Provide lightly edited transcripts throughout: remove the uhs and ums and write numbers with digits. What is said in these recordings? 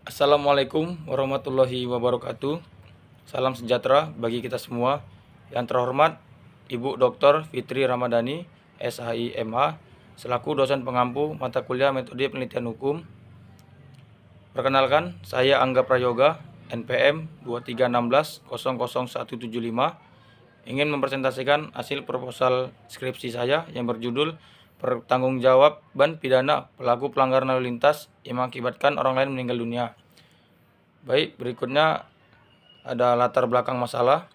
Assalamualaikum warahmatullahi wabarakatuh. Salam sejahtera bagi kita semua. Yang terhormat Ibu Dr. Fitri Ramadhani, SHI MH, selaku dosen pengampu mata kuliah Metode Penelitian Hukum. Perkenalkan, saya Angga Prayoga, NPM 2316000175, ingin mempresentasikan hasil proposal skripsi saya yang berjudul Pertanggungjawaban Pidana Pelaku Pelanggaran Lalu Lintas yang mengakibatkan orang lain meninggal dunia. Baik, berikutnya ada latar belakang masalah.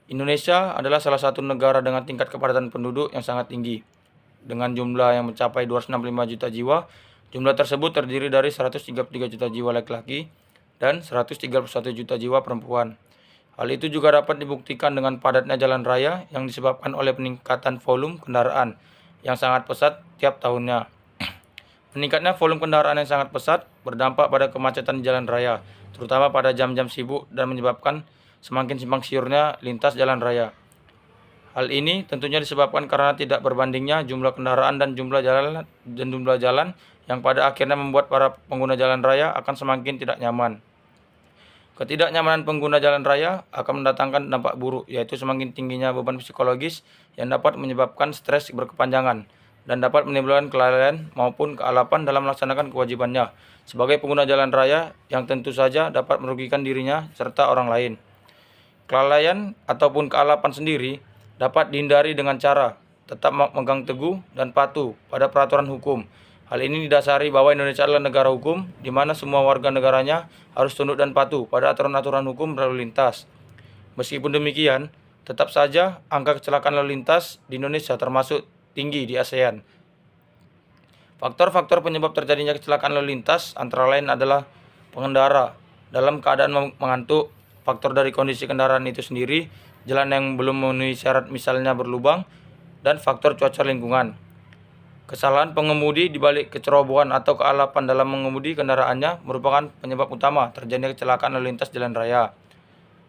Indonesia adalah salah satu negara dengan tingkat kepadatan penduduk yang sangat tinggi. Dengan jumlah yang mencapai 265 juta jiwa, jumlah tersebut terdiri dari 133 juta jiwa laki-laki dan 131 juta jiwa perempuan. Hal itu juga dapat dibuktikan dengan padatnya jalan raya yang disebabkan oleh peningkatan volume kendaraan yang sangat pesat tiap tahunnya. Meningkatnya volume kendaraan yang sangat pesat berdampak pada kemacetan di jalan raya, terutama pada jam-jam sibuk dan menyebabkan semakin simpang siurnya lintas jalan raya. Hal ini tentunya disebabkan karena tidak berbandingnya jumlah kendaraan dan jumlah jalan yang pada akhirnya membuat para pengguna jalan raya akan semakin tidak nyaman. Ketidaknyamanan pengguna jalan raya akan mendatangkan dampak buruk, yaitu semakin tingginya beban psikologis yang dapat menyebabkan stres berkepanjangan dan dapat menimbulkan kelalaian maupun kealapan dalam melaksanakan kewajibannya sebagai pengguna jalan raya yang tentu saja dapat merugikan dirinya serta orang lain. Kelalaian ataupun kealapan sendiri dapat dihindari dengan cara tetap memegang teguh dan patuh pada peraturan hukum. Hal ini didasari bahwa Indonesia adalah negara hukum, di mana semua warga negaranya harus tunduk dan patuh pada aturan-aturan hukum lalu lintas. Meskipun demikian, tetap saja angka kecelakaan lalu lintas di Indonesia termasuk tinggi di ASEAN. Faktor-faktor penyebab terjadinya kecelakaan lalu lintas antara lain adalah pengendara dalam keadaan mengantuk, faktor dari kondisi kendaraan itu sendiri, jalan yang belum memenuhi syarat misalnya berlubang, dan faktor cuaca lingkungan. Kesalahan pengemudi dibalik kecerobohan atau kealapan dalam mengemudi kendaraannya merupakan penyebab utama terjadinya kecelakaan lalu lintas jalan raya.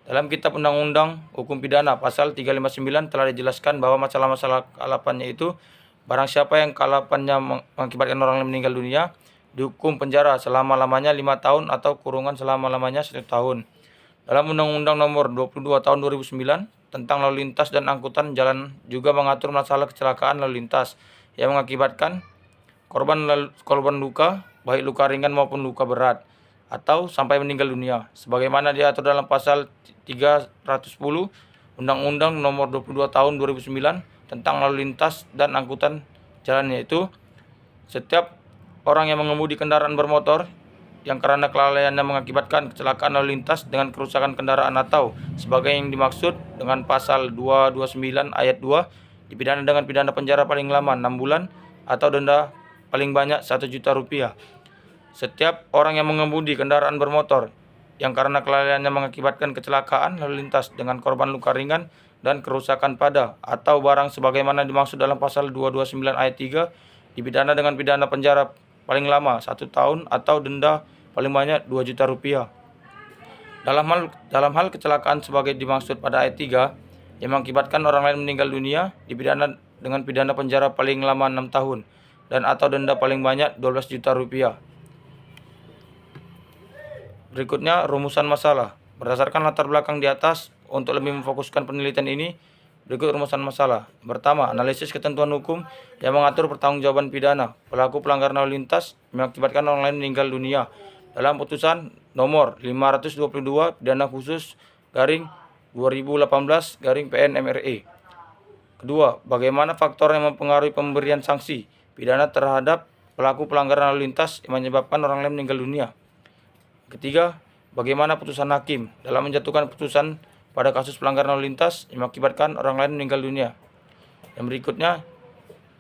Dalam Kitab Undang-Undang Hukum Pidana pasal 359 telah dijelaskan bahwa masalah-masalah kealapannya itu barang siapa yang kealapannya mengakibatkan orang lain meninggal dunia dihukum penjara selama-lamanya 5 tahun atau kurungan selama-lamanya 1 tahun. Dalam Undang-Undang Nomor 22 Tahun 2009 tentang lalu lintas dan angkutan jalan juga mengatur masalah kecelakaan lalu lintas yang mengakibatkan korban luka, baik luka ringan maupun luka berat, atau sampai meninggal dunia, sebagaimana diatur dalam pasal 310 Undang-Undang Nomor 22 Tahun 2009 tentang lalu lintas dan angkutan jalan, yaitu setiap orang yang mengemudi kendaraan bermotor yang karena kelalaiannya mengakibatkan kecelakaan lalu lintas dengan kerusakan kendaraan atau sebagai yang dimaksud dengan pasal 229 ayat 2 dipidana dengan pidana penjara paling lama 6 bulan atau denda paling banyak 1 juta rupiah. Setiap orang yang mengemudi kendaraan bermotor yang karena kelalaiannya mengakibatkan kecelakaan lalu lintas dengan korban luka ringan dan kerusakan pada atau barang sebagaimana dimaksud dalam pasal 229 ayat 3 dipidana dengan pidana penjara paling lama 1 tahun atau denda paling banyak 2 juta rupiah. Dalam hal kecelakaan sebagai dimaksud pada ayat 3 yang mengakibatkan orang lain meninggal dunia dipidana dengan pidana penjara paling lama 6 tahun dan atau denda paling banyak 12 juta rupiah. Berikutnya rumusan masalah. Berdasarkan latar belakang di atas, untuk lebih memfokuskan penelitian ini, berikut rumusan masalah. Pertama, analisis ketentuan hukum yang mengatur pertanggungjawaban pidana pelaku pelanggaran lalu lintas mengakibatkan orang lain meninggal dunia dalam putusan nomor 522 pidana khusus garing 2018 garing PN MRE. Kedua, bagaimana faktor yang mempengaruhi pemberian sanksi pidana terhadap pelaku pelanggaran lalu lintas yang menyebabkan orang lain meninggal dunia. Ketiga, bagaimana putusan hakim dalam menjatuhkan putusan pada kasus pelanggaran lalu lintas yang mengakibatkan orang lain meninggal dunia. Yang berikutnya,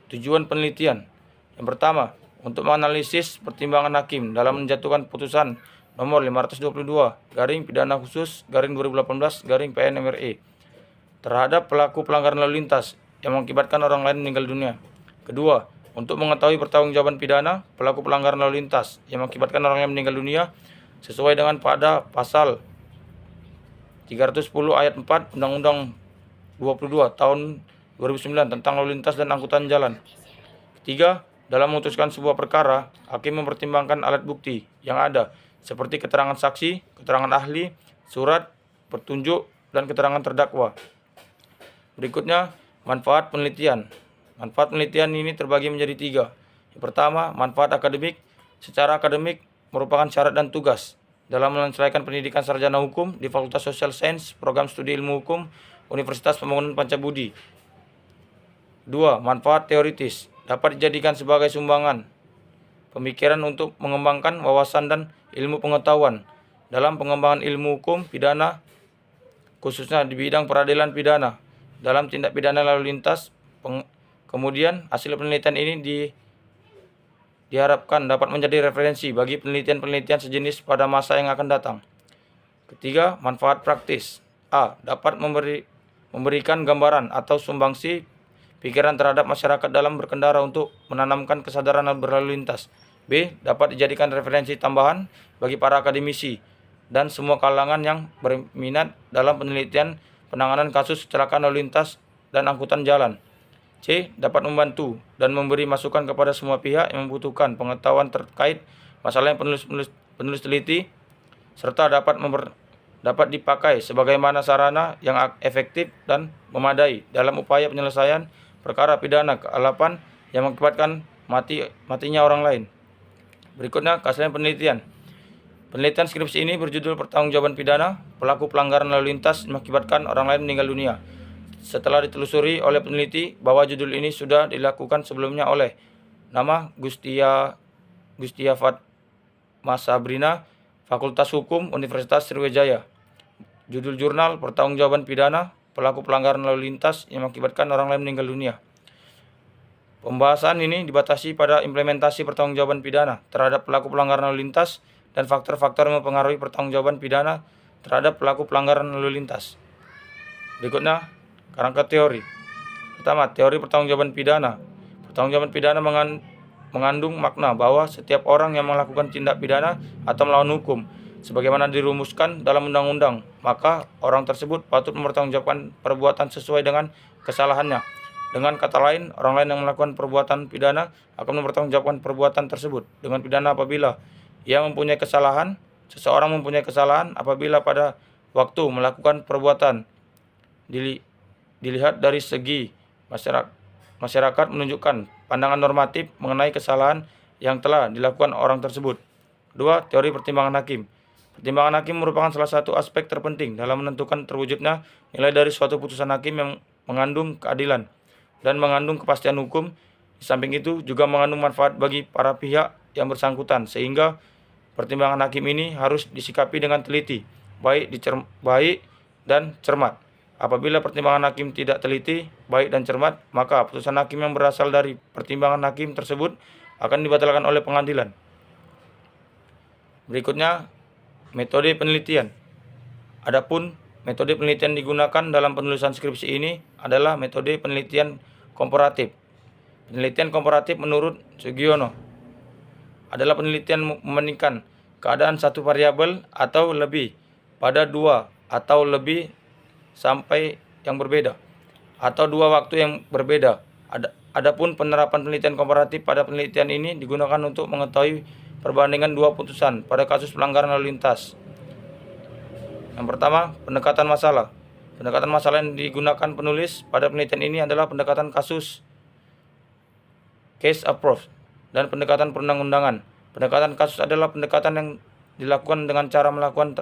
tujuan penelitian. Yang pertama, untuk menganalisis pertimbangan hakim dalam menjatuhkan putusan nomor 522 garing pidana khusus garing 2018 garing PN MRE terhadap pelaku pelanggaran lalu lintas yang mengakibatkan orang lain meninggal dunia. Kedua, untuk mengetahui pertanggungjawaban pidana pelaku pelanggaran lalu lintas yang mengakibatkan orang lain meninggal dunia sesuai dengan pada pasal 310 ayat 4 Undang-Undang 22 tahun 2009 tentang lalu lintas dan angkutan jalan. Ketiga, dalam memutuskan sebuah perkara, hakim mempertimbangkan alat bukti yang ada seperti keterangan saksi, keterangan ahli, surat, petunjuk, dan keterangan terdakwa. Berikutnya, manfaat penelitian. Manfaat penelitian ini terbagi menjadi 3. Yang pertama, manfaat akademik. Secara akademik merupakan syarat dan tugas dalam menyelesaikan pendidikan sarjana hukum di Fakultas Social Science, Program Studi Ilmu Hukum, Universitas Pembangunan Pancabudi. 2. Manfaat teoritis. Dapat dijadikan sebagai sumbangan pemikiran untuk mengembangkan wawasan dan ilmu pengetahuan dalam pengembangan ilmu hukum pidana, khususnya di bidang peradilan pidana, dalam tindak pidana lalu lintas. Kemudian hasil penelitian ini diharapkan dapat menjadi referensi bagi penelitian-penelitian sejenis pada masa yang akan datang. Ketiga, manfaat praktis. A. Dapat memberikan gambaran atau sumbangsi pikiran terhadap masyarakat dalam berkendara untuk menanamkan kesadaran berlalu lintas. B. Dapat dijadikan referensi tambahan bagi para akademisi dan semua kalangan yang berminat dalam penelitian penanganan kasus kecelakaan lalu lintas dan angkutan jalan. C. Dapat membantu dan memberi masukan kepada semua pihak yang membutuhkan pengetahuan terkait masalah yang penulis teliti, serta dapat dipakai sebagaimana sarana yang efektif dan memadai dalam upaya penyelesaian perkara pidana kealapan yang mengakibatkan matinya orang lain. Berikutnya, keaslian penelitian. Penelitian skripsi ini berjudul Pertanggungjawaban Pidana Pelaku Pelanggaran Lalu Lintas mengakibatkan orang lain meninggal dunia. Setelah ditelusuri oleh peneliti bahwa judul ini sudah dilakukan sebelumnya oleh nama Gustia Fatma Sabrina, Fakultas Hukum Universitas Sriwijaya. Judul jurnal Pertanggungjawaban Pidana Pelaku Pelanggaran Lalu Lintas yang mengakibatkan orang lain meninggal dunia. Pembahasan ini dibatasi pada implementasi pertanggungjawaban pidana terhadap pelaku pelanggaran lalu lintas dan faktor-faktor yang mempengaruhi pertanggungjawaban pidana terhadap pelaku pelanggaran lalu lintas. Berikutnya, kerangka teori. Pertama, teori pertanggungjawaban pidana. Pertanggungjawaban pidana mengandung makna bahwa setiap orang yang melakukan tindak pidana atau melawan hukum sebagaimana dirumuskan dalam undang-undang, maka orang tersebut patut mempertanggungjawabkan perbuatan sesuai dengan kesalahannya. Dengan kata lain, orang lain yang melakukan perbuatan pidana akan mempertanggungjawabkan perbuatan tersebut dengan pidana apabila ia mempunyai kesalahan. Seseorang mempunyai kesalahan apabila pada waktu melakukan perbuatan dilihat dari segi masyarakat menunjukkan pandangan normatif mengenai kesalahan yang telah dilakukan orang tersebut. 2. Teori pertimbangan hakim. Pertimbangan hakim merupakan salah satu aspek terpenting dalam menentukan terwujudnya nilai dari suatu putusan hakim yang mengandung keadilan dan mengandung kepastian hukum. Di samping itu juga mengandung manfaat bagi para pihak yang bersangkutan, sehingga pertimbangan hakim ini harus disikapi dengan teliti, baik dan cermat. Apabila pertimbangan hakim tidak teliti, baik dan cermat, maka putusan hakim yang berasal dari pertimbangan hakim tersebut akan dibatalkan oleh pengadilan. Berikutnya, metode penelitian. Adapun metode penelitian digunakan dalam penulisan skripsi ini adalah metode penelitian komparatif. Penelitian komparatif menurut Sugiono adalah penelitian membandingkan keadaan satu variabel atau lebih pada dua atau lebih sampai yang berbeda atau dua waktu yang berbeda. Adapun penerapan penelitian komparatif pada penelitian ini digunakan untuk mengetahui perbandingan dua putusan pada kasus pelanggaran lalu lintas. Yang pertama, pendekatan masalah. Pendekatan masalah yang digunakan penulis pada penelitian ini adalah pendekatan kasus case approach dan pendekatan perundang-undangan. Pendekatan kasus adalah pendekatan yang dilakukan dengan cara melakukan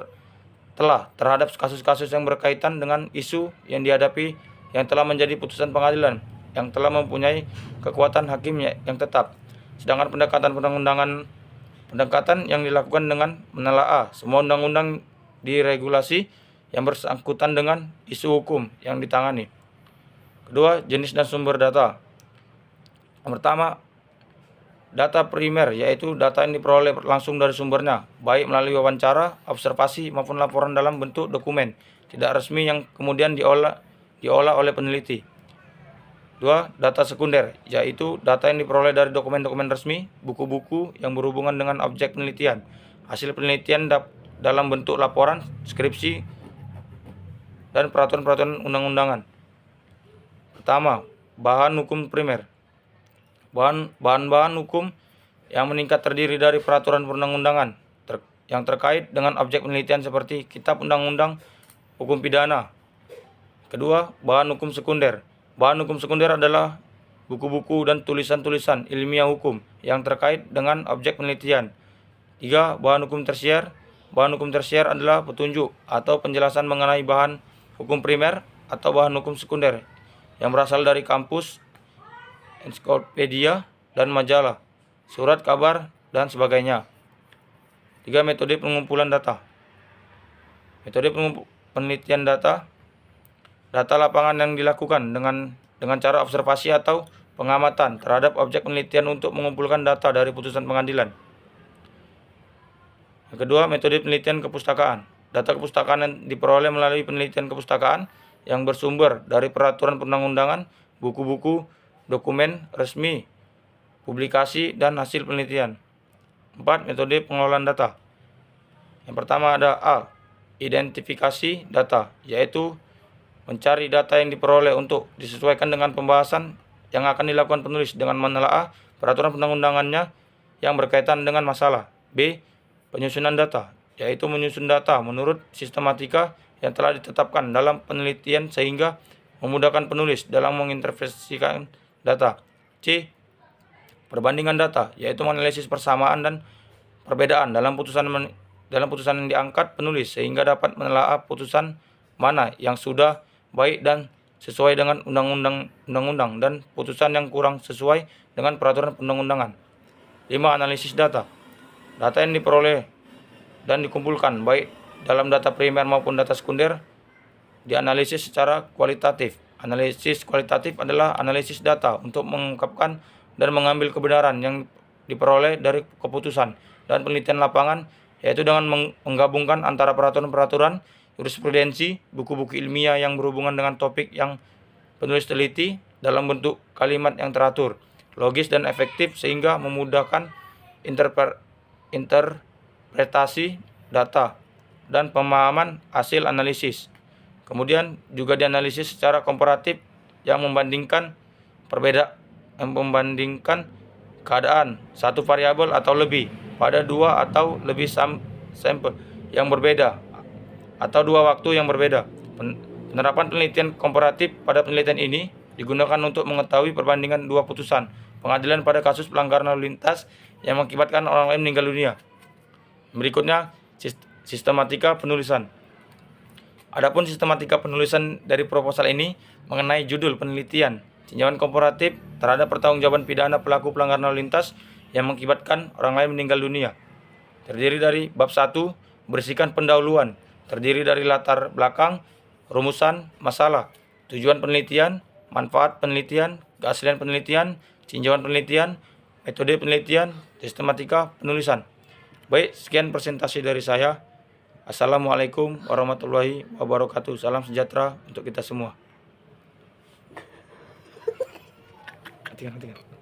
telah terhadap kasus-kasus yang berkaitan dengan isu yang dihadapi yang telah menjadi putusan pengadilan yang telah mempunyai kekuatan hakim yang tetap. Sedangkan pendekatan perundang-undangan pendekatan yang dilakukan dengan menelaah semua undang-undang di regulasi yang bersangkutan dengan isu hukum yang ditangani. Kedua, jenis dan sumber data. Yang pertama, data primer, yaitu data yang diperoleh langsung dari sumbernya, baik melalui wawancara, observasi, maupun laporan dalam bentuk dokumen tidak resmi yang kemudian diolah oleh peneliti. 2. Data sekunder, yaitu data yang diperoleh dari dokumen-dokumen resmi, buku-buku yang berhubungan dengan objek penelitian, hasil penelitian dalam bentuk laporan, skripsi, dan peraturan-peraturan undang-undangan. Pertama, bahan hukum primer. Bahan-bahan hukum yang meningkat terdiri dari peraturan perundang-undangan yang terkait dengan objek penelitian seperti kitab undang-undang hukum pidana. Kedua, bahan hukum sekunder. Bahan hukum sekunder adalah buku-buku dan tulisan-tulisan ilmiah hukum yang terkait dengan objek penelitian. 3. Bahan hukum tersier. Bahan hukum tersier adalah petunjuk atau penjelasan mengenai bahan hukum primer atau bahan hukum sekunder yang berasal dari kampus, ensiklopedia, dan majalah, surat kabar, dan sebagainya. 3. Metode pengumpulan data. Metode penelitian data. Data lapangan yang dilakukan dengan cara observasi atau pengamatan terhadap objek penelitian untuk mengumpulkan data dari putusan pengadilan. Yang kedua, metode penelitian kepustakaan. Data kepustakaan yang diperoleh melalui penelitian kepustakaan yang bersumber dari peraturan perundang-undangan, buku-buku, dokumen resmi, publikasi, dan hasil penelitian. 4. Metode pengelolaan data. Yang pertama ada A. Identifikasi data, yaitu mencari data yang diperoleh untuk disesuaikan dengan pembahasan yang akan dilakukan penulis dengan menelaah peraturan perundang-undangannya yang berkaitan dengan masalah. B. Penyusunan data, yaitu menyusun data menurut sistematika yang telah ditetapkan dalam penelitian sehingga memudahkan penulis dalam menginterpretasikan data. C. Perbandingan data, yaitu menganalisis persamaan dan perbedaan dalam putusan yang diangkat penulis sehingga dapat menelaah putusan mana yang sudah baik dan sesuai dengan undang-undang dan putusan yang kurang sesuai dengan peraturan perundang-undangan. 5. Analisis data. Data yang diperoleh dan dikumpulkan baik dalam data primer maupun data sekunder dianalisis secara kualitatif. Analisis kualitatif adalah analisis data untuk mengungkapkan dan mengambil kebenaran yang diperoleh dari keputusan dan penelitian lapangan, yaitu dengan menggabungkan antara peraturan-peraturan, jurisprudensi, buku-buku ilmiah yang berhubungan dengan topik yang penulis teliti dalam bentuk kalimat yang teratur, logis, dan efektif sehingga memudahkan interpretasi data dan pemahaman hasil analisis. Kemudian juga dianalisis secara komparatif yang membandingkan keadaan satu variabel atau lebih pada dua atau lebih sampel yang berbeda atau dua waktu yang berbeda. Penerapan penelitian komparatif pada penelitian ini digunakan untuk mengetahui perbandingan dua putusan pengadilan pada kasus pelanggaran lalu lintas yang mengakibatkan orang lain meninggal dunia. Berikutnya, sistematika penulisan. Adapun sistematika penulisan dari proposal ini mengenai judul penelitian, tinjauan komparatif terhadap pertanggungjawaban pidana pelaku pelanggaran lalu lintas yang mengakibatkan orang lain meninggal dunia. Terdiri dari bab 1, berisikan pendahuluan, terdiri dari latar belakang, rumusan, masalah, tujuan penelitian, manfaat penelitian, keaslian penelitian, tinjauan penelitian, metode penelitian, sistematika penulisan. Baik, sekian presentasi dari saya. Assalamualaikum warahmatullahi wabarakatuh. Salam sejahtera untuk kita semua. Hati-hati.